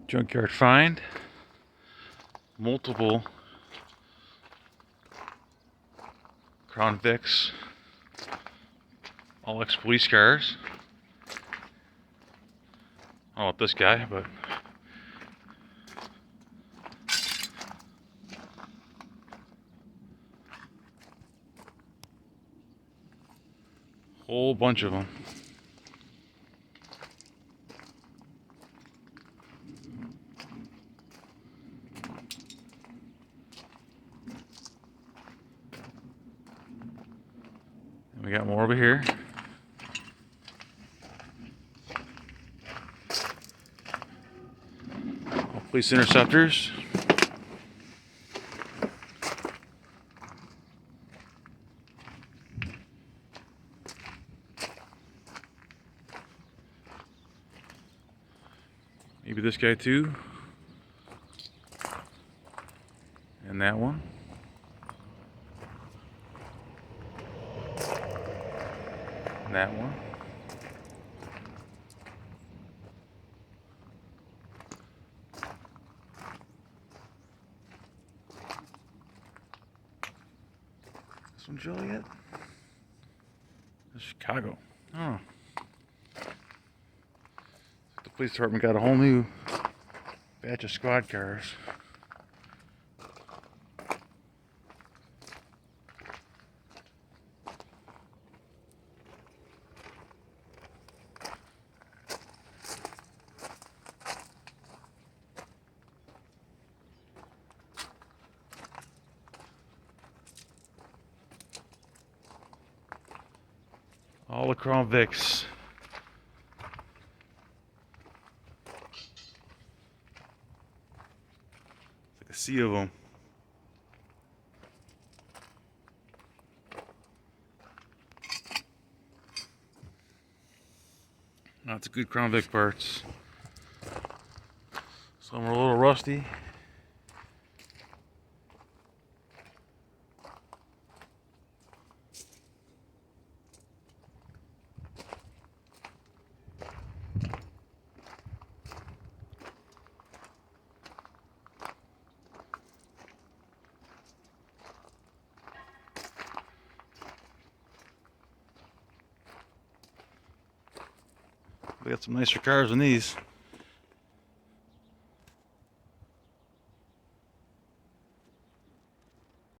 Junkyard find. Multiple Crown Vics, all ex-police cars. I don't know about this guy, but whole bunch of them. And we got more over here. All police interceptors. Maybe this guy too. And that one. And that one. This one Joliet? This is Chicago. Oh. The police department got a whole new batch of squad cars. All the Crown Vics. It's like a sea of them. Lots of good Crown Vic parts. Some are a little rusty. We got some nicer cars than these.